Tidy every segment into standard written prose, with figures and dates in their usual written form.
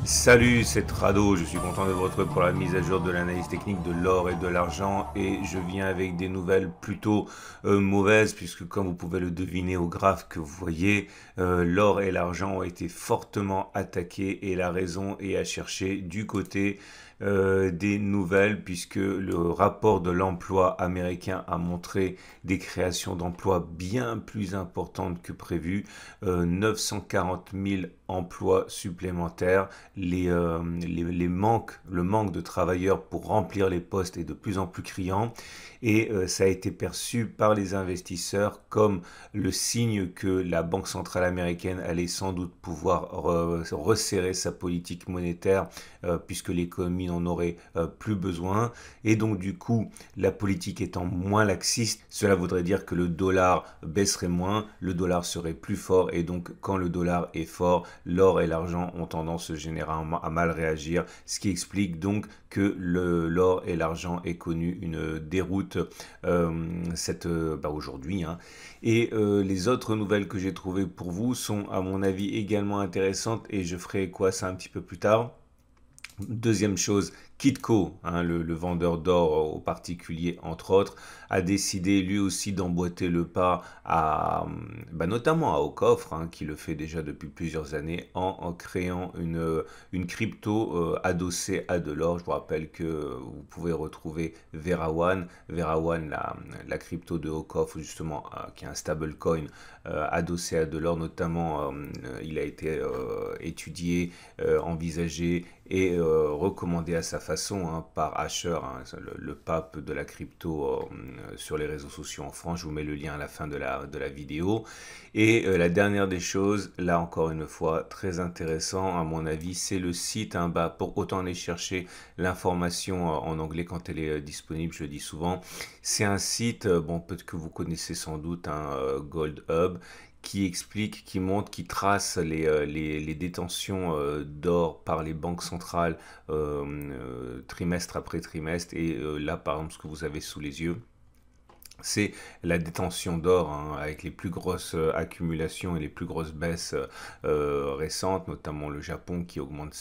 Salut, c'est Trado, je suis content de vous retrouver pour la mise à jour de l'analyse technique de l'or et de l'argent et je viens avec des nouvelles plutôt mauvaises puisque comme vous pouvez le deviner au graphe que vous voyez, l'or et l'argent ont été fortement attaqués et la raison est à chercher du côté des nouvelles puisque le rapport de l'emploi américain a montré des créations d'emplois bien plus importantes que prévu, 940 000 emplois supplémentaires, le manque de travailleurs pour remplir les postes est de plus en plus criant et ça a été perçu par les investisseurs comme le signe que la Banque centrale américaine allait sans doute pouvoir resserrer sa politique monétaire puisque l'économie n'en aurait plus besoin et donc du coup la politique étant moins laxiste, cela voudrait dire que le dollar baisserait moins, le dollar serait plus fort et donc quand le dollar est fort, l'or et l'argent ont tendance généralement à mal réagir, ce qui explique donc que l'or et l'argent aient connu une déroute aujourd'hui. Et les autres nouvelles que j'ai trouvées pour vous sont à mon avis également intéressantes et je ferai quoi ça un petit peu plus tard. Deuxième chose, Kitco, le vendeur d'or aux particuliers entre autres, a décidé lui aussi d'emboîter le pas notamment à Ocoffre, qui le fait déjà depuis plusieurs années, en créant une crypto adossée à de l'or. Je vous rappelle que vous pouvez retrouver Vera One, la crypto de Ocoffre justement, qui est un stablecoin adossé à de l'or, notamment il a été étudié, envisagé et recommandé à sa façon par Asher, le pape de la crypto sur les réseaux sociaux en France. Je vous mets le lien à la fin de la vidéo. Et la dernière des choses, là encore une fois, très intéressant à mon avis, c'est le site. Pour autant aller chercher l'information en anglais quand elle est disponible, je le dis souvent. C'est un site, peut-être que vous connaissez sans doute, Gold Hub, qui explique, qui montre, qui trace les détentions d'or par les banques centrales trimestre après trimestre. Et là, par exemple, ce que vous avez sous les yeux, c'est la détention d'or avec les plus grosses accumulations et les plus grosses baisses récentes, notamment le Japon qui augmente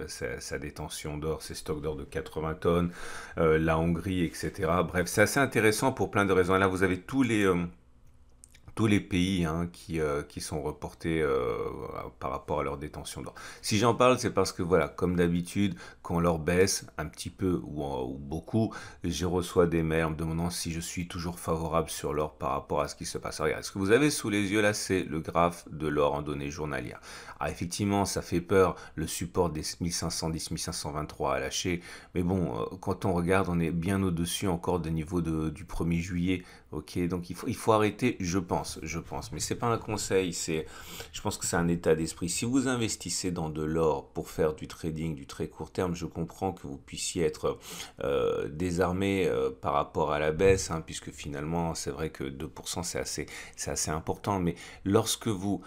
sa détention d'or, ses stocks d'or de 80 tonnes, la Hongrie, etc. Bref, c'est assez intéressant pour plein de raisons. Et là, vous avez tous les pays qui sont reportés par rapport à leur détention d'or. Si j'en parle, c'est parce que voilà, comme d'habitude, quand l'or baisse un petit peu ou beaucoup, je reçois des mails me demandant si je suis toujours favorable sur l'or par rapport à ce qui se passe. Alors, regardez, ce que vous avez sous les yeux là, c'est le graphe de l'or en données journalières. Alors effectivement, ça fait peur, le support des 1510-1523 à lâcher, mais bon, quand on regarde, on est bien au-dessus encore des niveaux du 1er juillet. Ok, donc il faut arrêter, je pense, mais c'est pas un conseil, je pense que c'est un état d'esprit. Si vous investissez dans de l'or pour faire du trading, du très court terme, je comprends que vous puissiez être désarmé par rapport à la baisse, puisque finalement, c'est vrai que 2% c'est assez important, mais lorsque vous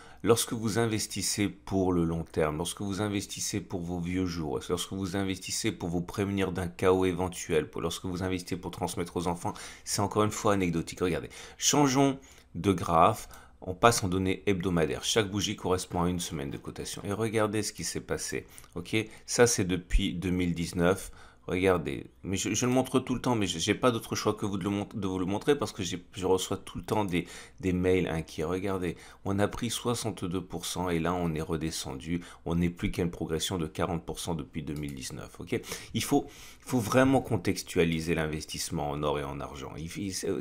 investissez pour le long terme, lorsque vous investissez pour vos vieux jours, lorsque vous investissez pour vous prémunir d'un chaos éventuel, lorsque vous investissez pour transmettre aux enfants, c'est encore une fois anecdotique. Regardez, changeons de graphe, on passe en données hebdomadaires. Chaque bougie correspond à une semaine de cotation. Et regardez ce qui s'est passé. Ok, ça c'est depuis 2019. Regardez, mais je le montre tout le temps, mais j'ai pas d'autre choix que de vous le montrer parce que je reçois tout le temps des mails inquiets. Regardez, on a pris 62% et là on est redescendu. On n'est plus qu'à une progression de 40% depuis 2019. Ok, il faut vraiment contextualiser l'investissement en or et en argent.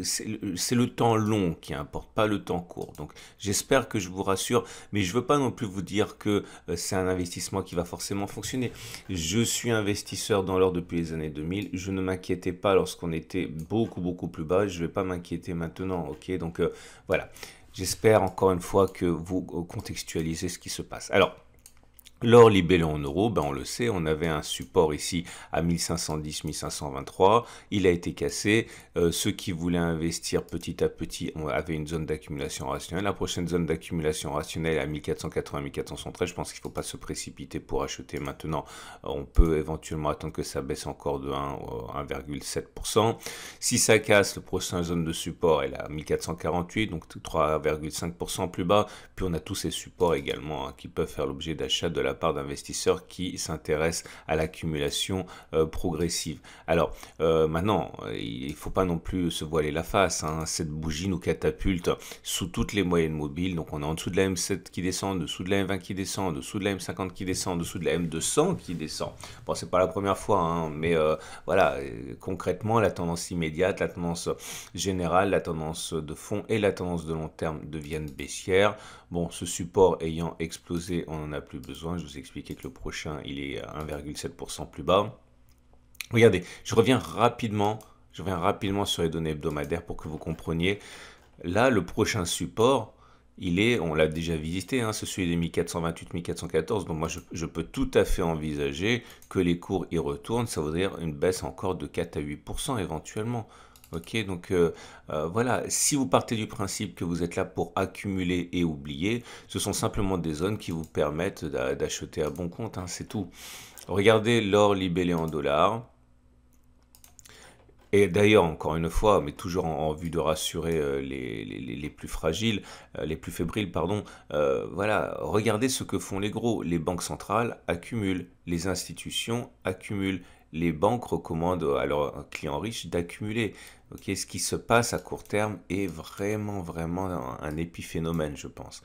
C'est le temps long qui importe, pas le temps court. Donc j'espère que je vous rassure, mais je veux pas non plus vous dire que c'est un investissement qui va forcément fonctionner. Je suis investisseur dans l'or depuis les années 2000, je ne m'inquiétais pas lorsqu'on était beaucoup plus bas, je ne vais pas m'inquiéter maintenant, ok, donc voilà, j'espère encore une fois que vous contextualisez ce qui se passe. Alors, l'or libellé en euros, on le sait, on avait un support ici à 1510-1523, il a été cassé, ceux qui voulaient investir petit à petit avaient une zone d'accumulation rationnelle, la prochaine zone d'accumulation rationnelle est à 1480-1413, je pense qu'il ne faut pas se précipiter pour acheter maintenant, on peut éventuellement attendre que ça baisse encore de 1,7%, si ça casse, le prochain zone de support est à 1448, donc 3,5% plus bas, puis on a tous ces supports également qui peuvent faire l'objet d'achat de la la part d'investisseurs qui s'intéressent à l'accumulation progressive. Alors, maintenant, il ne faut pas non plus se voiler la face, hein. Cette bougie nous catapulte sous toutes les moyennes mobiles. Donc, on est en dessous de la M7 qui descend, en dessous de la M20 qui descend, en dessous de la M50 qui descend, en dessous de la M200 qui descend. Bon, c'est pas la première fois, hein, mais voilà, concrètement, la tendance immédiate, la tendance générale, la tendance de fond et la tendance de long terme deviennent baissières. Bon, ce support ayant explosé, on n'en a plus besoin. Je vous ai expliqué que le prochain, il est à 1,7% plus bas. Regardez, je reviens rapidement sur les données hebdomadaires pour que vous compreniez. Là, le prochain support, on l'a déjà visité, hein, c'est celui des 1428, 1414. Donc moi, je peux tout à fait envisager que les cours y retournent. Ça voudrait dire une baisse encore de 4 à 8% éventuellement. Ok, donc voilà, si vous partez du principe que vous êtes là pour accumuler et oublier, ce sont simplement des zones qui vous permettent d'acheter à bon compte, hein, c'est tout. Regardez l'or libellé en dollars. Et d'ailleurs, encore une fois, mais toujours en vue de rassurer les plus fragiles, les plus fébriles, pardon, voilà, regardez ce que font les gros. Les banques centrales accumulent, les institutions accumulent, les banques recommandent à leurs clients riches d'accumuler. Okay, ce qui se passe à court terme est vraiment un épiphénomène, je pense.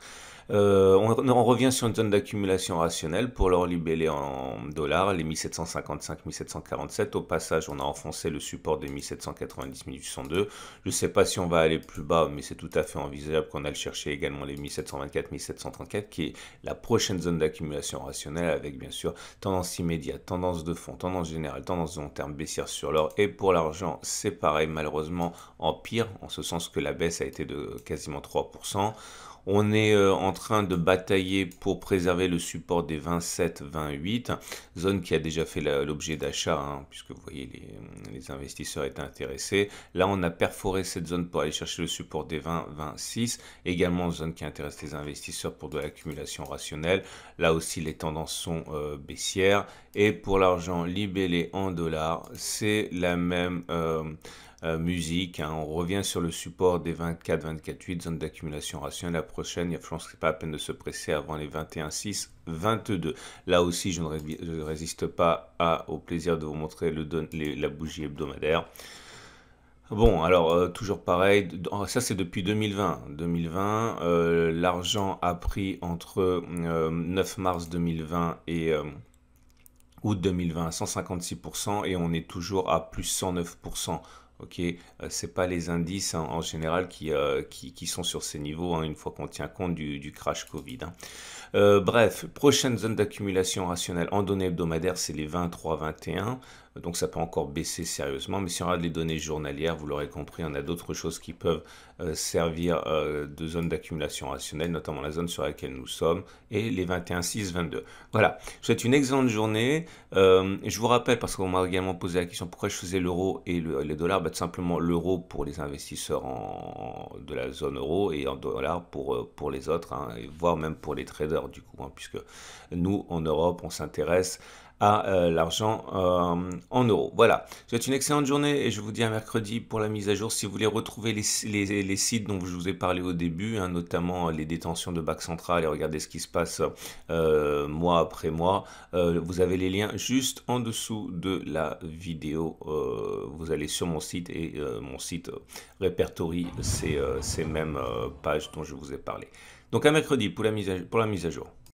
On revient sur une zone d'accumulation rationnelle pour l'or libellé en dollars, les 1755, 1747. Au passage, on a enfoncé le support des 1790, 1802. Je ne sais pas si on va aller plus bas, mais c'est tout à fait envisageable qu'on aille chercher également les 1724, 1734, qui est la prochaine zone d'accumulation rationnelle avec bien sûr tendance immédiate, tendance de fond, tendance générale, tendance de long terme baissière sur l'or. Et pour l'argent, c'est pareil, malheureusement en pire, en ce sens que la baisse a été de quasiment 3%. On est en train de batailler pour préserver le support des 27-28, zone qui a déjà fait l'objet d'achat, hein, puisque vous voyez les investisseurs étaient intéressés. Là, on a perforé cette zone pour aller chercher le support des 20-26, également zone qui intéresse les investisseurs pour de l'accumulation rationnelle. Là aussi, les tendances sont baissières. Et pour l'argent libellé en dollars, c'est la même musique, hein. On revient sur le support des 24-24-8, zone d'accumulation rationnelle. La prochaine, je pense que c'est pas la peine de se presser avant les 21-6, 22. Là aussi, je ne résiste pas au plaisir de vous montrer la bougie hebdomadaire. Bon, alors toujours pareil, ça c'est depuis 2020. 2020, l'argent a pris entre 9 mars 2020 et août 2020 à 156% et on est toujours à plus 109%. Ok, c'est pas les indices hein, en général qui sont sur ces niveaux hein, une fois qu'on tient compte du crash Covid. Hein. Bref, prochaine zone d'accumulation rationnelle en données hebdomadaires, c'est les 23-21. Donc ça peut encore baisser sérieusement, mais si on regarde les données journalières, vous l'aurez compris, on a d'autres choses qui peuvent servir de zone d'accumulation rationnelle, notamment la zone sur laquelle nous sommes, et les 21-6-22. Voilà, je vous souhaite une excellente journée. Je vous rappelle, parce qu'on m'a également posé la question pourquoi je faisais l'euro et les dollars, tout simplement l'euro pour les investisseurs de la zone euro et en dollars pour les autres, hein, et voire même pour les traders du coup, hein, puisque nous, en Europe, on s'intéresse à l'argent en euros. Voilà, je vous souhaite une excellente journée et je vous dis à mercredi pour la mise à jour. Si vous voulez retrouver les sites dont je vous ai parlé au début, hein, notamment les détentions de Banque Centrale et regarder ce qui se passe mois après mois, vous avez les liens juste en dessous de la vidéo. Vous allez sur mon site et mon site répertorie ces mêmes pages dont je vous ai parlé. Donc à mercredi pour la mise à jour.